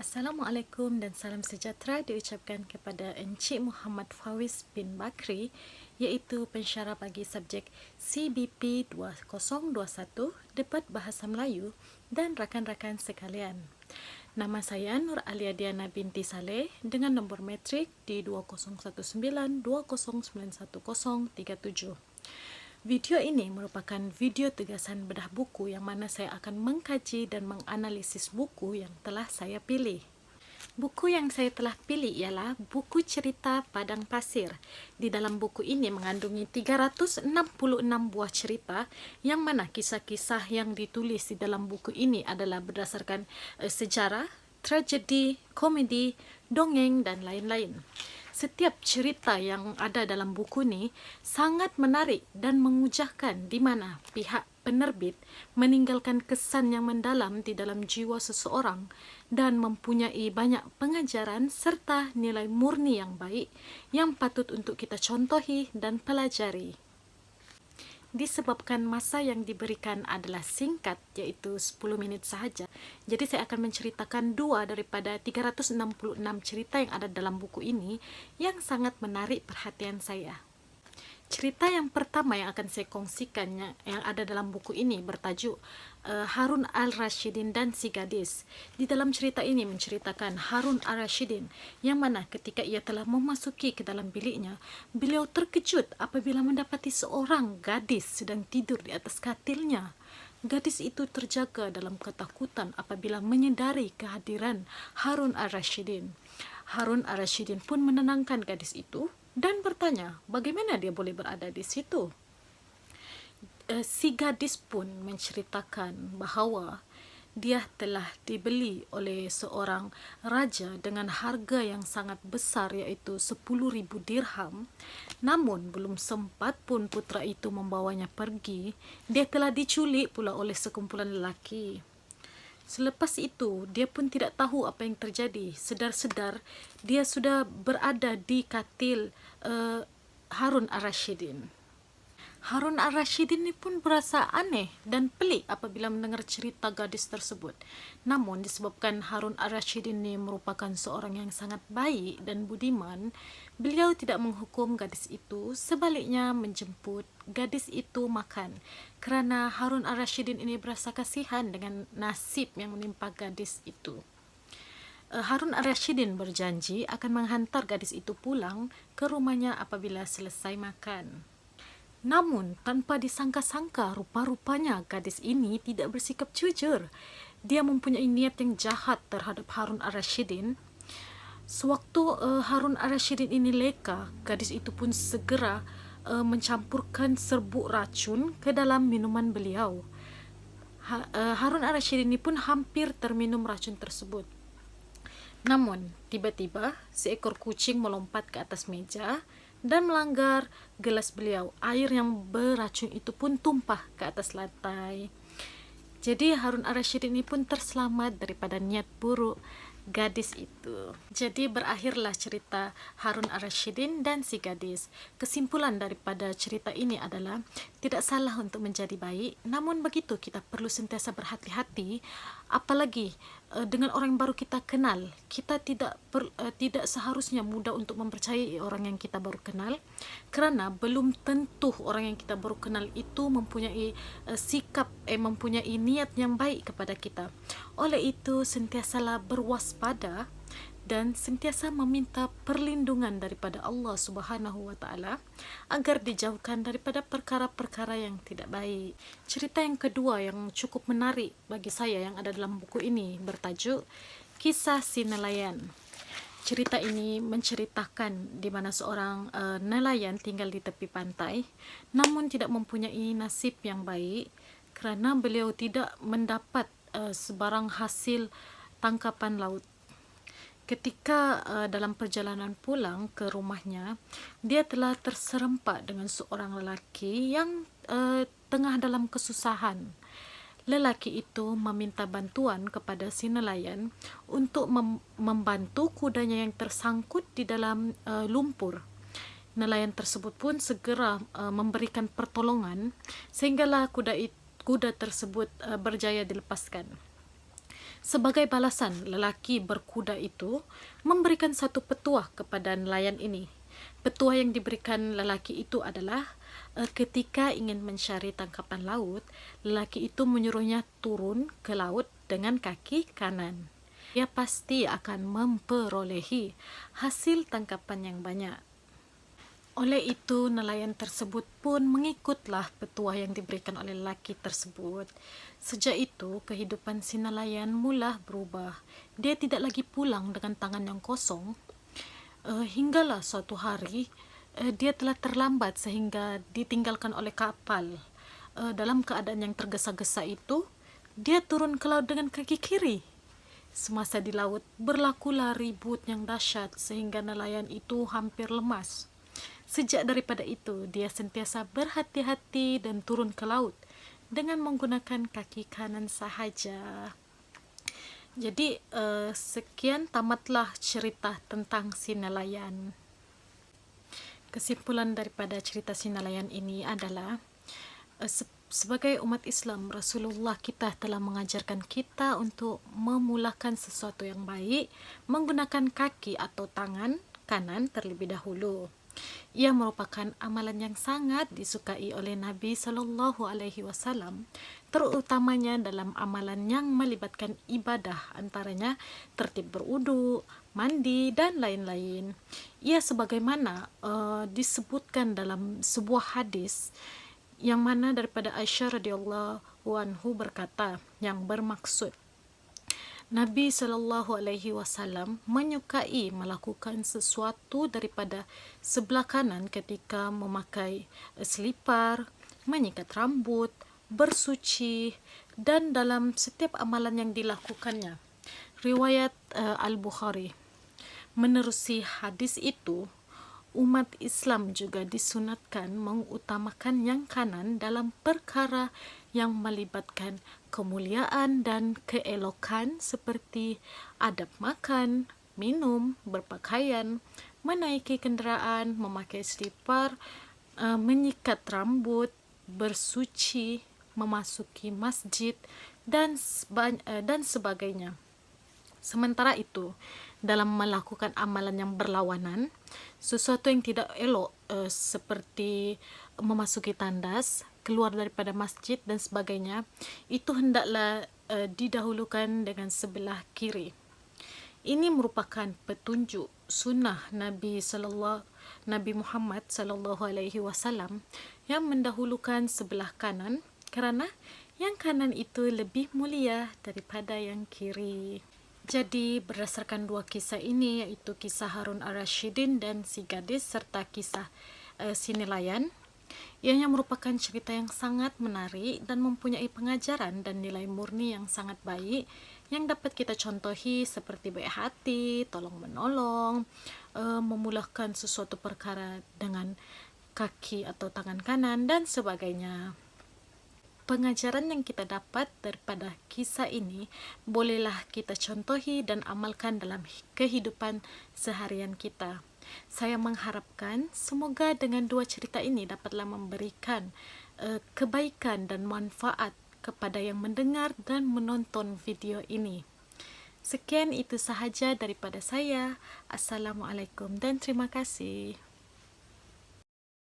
Assalamualaikum dan salam sejahtera diucapkan kepada Encik Muhammad Fawis bin Bakri, iaitu pensyarah bagi subjek CBP 2021 Debat Bahasa Melayu dan rakan-rakan sekalian. Nama saya Nur Alia Diana binti Saleh dengan nombor matrik di 201920911037. Video ini merupakan video tugasan bedah buku yang mana saya akan mengkaji dan menganalisis buku yang telah saya pilih. Buku yang saya telah pilih ialah buku cerita Padang Pasir. Di dalam buku ini mengandungi 366 buah cerita yang mana kisah-kisah yang ditulis di dalam buku ini adalah berdasarkan sejarah, tragedi, komedi, dongeng dan lain-lain. Setiap cerita yang ada dalam buku ini sangat menarik dan mengujahkan di mana pihak penerbit meninggalkan kesan yang mendalam di dalam jiwa seseorang dan mempunyai banyak pengajaran serta nilai murni yang baik yang patut untuk kita contohi dan pelajari. Disebabkan masa yang diberikan adalah singkat, iaitu 10 minit sahaja, jadi saya akan menceritakan dua daripada 366 cerita yang ada dalam buku ini yang sangat menarik perhatian saya. Cerita yang pertama yang akan saya kongsikan yang ada dalam buku ini bertajuk Harun Al-Rashidin dan si Gadis. Di dalam cerita ini menceritakan Harun Al-Rashidin yang mana ketika ia telah memasuki ke dalam biliknya, beliau terkejut apabila mendapati seorang gadis sedang tidur di atas katilnya. Gadis itu terjaga dalam ketakutan apabila menyedari kehadiran Harun Al-Rashidin. Harun Al-Rashidin pun menenangkan gadis itu dan bertanya bagaimana dia boleh berada di situ. Si gadis pun menceritakan bahawa dia telah dibeli oleh seorang raja dengan harga yang sangat besar, iaitu 10,000 dirham. Namun belum sempat pun putera itu membawanya pergi, dia telah diculik pula oleh sekumpulan lelaki. Selepas itu, dia pun tidak tahu apa yang terjadi. Sedar-sedar, dia sudah berada di katil Harun Al-Rashidin. Harun Al-Rashidin ini pun berasa aneh dan pelik apabila mendengar cerita gadis tersebut. Namun disebabkan Harun Al-Rashidin ini merupakan seorang yang sangat baik dan budiman, beliau tidak menghukum gadis itu, sebaliknya menjemput gadis itu makan. Kerana Harun Al-Rashidin ini berasa kasihan dengan nasib yang menimpa gadis itu. Harun Al-Rashidin berjanji akan menghantar gadis itu pulang ke rumahnya apabila selesai makan. Namun, tanpa disangka-sangka, rupa-rupanya gadis ini tidak bersikap jujur. Dia mempunyai niat yang jahat terhadap Harun Al-Rashidin. Sewaktu Harun Al-Rashidin ini leka, gadis itu pun segera mencampurkan serbuk racun ke dalam minuman beliau. Harun Al-Rashidin ini pun hampir terminum racun tersebut. Namun, tiba-tiba seekor kucing melompat ke atas meja dan melanggar gelas beliau. Air yang beracun itu pun tumpah ke atas lantai. Jadi Harun Al-Rashidin ini pun terselamat daripada niat buruk gadis itu. Jadi berakhirlah cerita Harun Al-Rashidin dan si gadis. Kesimpulan daripada cerita ini adalah tidak salah untuk menjadi baik, namun begitu kita perlu sentiasa berhati-hati, apalagi dengan orang yang baru kita kenal. Kita tidak seharusnya mudah untuk mempercayai orang yang kita baru kenal, kerana belum tentu orang yang kita baru kenal itu mempunyai mempunyai niat yang baik kepada kita. Oleh itu, sentiasalah berwaspada dan sentiasa meminta perlindungan daripada Allah Subhanahu wa taala agar dijauhkan daripada perkara-perkara yang tidak baik. Cerita yang kedua yang cukup menarik bagi saya yang ada dalam buku ini bertajuk Kisah Si Nelayan. Cerita ini menceritakan di mana seorang nelayan tinggal di tepi pantai namun tidak mempunyai nasib yang baik kerana beliau tidak mendapat sebarang hasil tangkapan laut. Ketika dalam perjalanan pulang ke rumahnya, dia telah terserempak dengan seorang lelaki yang tengah dalam kesusahan. Lelaki itu meminta bantuan kepada si nelayan untuk membantu kudanya yang tersangkut di dalam lumpur. Nelayan tersebut pun segera memberikan pertolongan sehinggalah kuda tersebut berjaya dilepaskan. Sebagai balasan, lelaki berkuda itu memberikan satu petuah kepada nelayan ini. Petuah yang diberikan lelaki itu adalah ketika ingin mencari tangkapan laut, lelaki itu menyuruhnya turun ke laut dengan kaki kanan. Dia pasti akan memperolehi hasil tangkapan yang banyak. Oleh itu, nelayan tersebut pun mengikutlah petuah yang diberikan oleh lelaki tersebut. Sejak itu, kehidupan si nelayan mula berubah. Dia tidak lagi pulang dengan tangan yang kosong. Hinggalah suatu hari, dia telah terlambat sehingga ditinggalkan oleh kapal. Dalam keadaan yang tergesa-gesa itu, dia turun ke laut dengan kaki kiri. Semasa di laut, berlakulah ribut yang dahsyat sehingga nelayan itu hampir lemas. Sejak daripada itu, dia sentiasa berhati-hati dan turun ke laut dengan menggunakan kaki kanan sahaja. Jadi, sekian tamatlah cerita tentang si nelayan. Kesimpulan daripada cerita si nelayan ini adalah, sebagai umat Islam, Rasulullah kita telah mengajarkan kita untuk memulakan sesuatu yang baik menggunakan kaki atau tangan kanan terlebih dahulu. Ia merupakan amalan yang sangat disukai oleh Nabi Sallallahu Alaihi Wasallam, terutamanya dalam amalan yang melibatkan ibadah, antaranya tertib berwudu, mandi, dan lain-lain. Ia sebagaimana disebutkan dalam sebuah hadis yang mana daripada Aisyah radhiyallahu anhu berkata, yang bermaksud Nabi Shallallahu Alaihi Wasallam menyukai melakukan sesuatu daripada sebelah kanan ketika memakai selipar, menyikat rambut, bersuci, dan dalam setiap amalan yang dilakukannya. Riwayat Al-Bukhari. Menerusi hadis itu, umat Islam juga disunatkan mengutamakan yang kanan dalam perkara yang melibatkan kemuliaan dan keelokan seperti adab makan, minum, berpakaian, menaiki kenderaan, memakai selipar, menyikat rambut, bersuci, memasuki masjid, dan sebagainya. Sementara itu, dalam melakukan amalan yang berlawanan, sesuatu yang tidak elok seperti memasuki tandas, keluar daripada masjid dan sebagainya, itu hendaklah didahulukan dengan sebelah kiri. Ini merupakan petunjuk sunnah Nabi Muhammad sallallahu alaihi wasallam yang mendahulukan sebelah kanan kerana yang kanan itu lebih mulia daripada yang kiri. Jadi berdasarkan dua kisah ini, yaitu kisah Harun Ar-Rasyidin dan si gadis serta kisah si nelayan, ianya merupakan cerita yang sangat menarik dan mempunyai pengajaran dan nilai murni yang sangat baik yang dapat kita contohi seperti baik hati, tolong menolong, memulakan sesuatu perkara dengan kaki atau tangan kanan dan sebagainya. Pengajaran yang kita dapat daripada kisah ini bolehlah kita contohi dan amalkan dalam kehidupan seharian kita. Saya mengharapkan semoga dengan dua cerita ini dapatlah memberikan kebaikan dan manfaat kepada yang mendengar dan menonton video ini. Sekian itu sahaja daripada saya. Assalamualaikum dan terima kasih.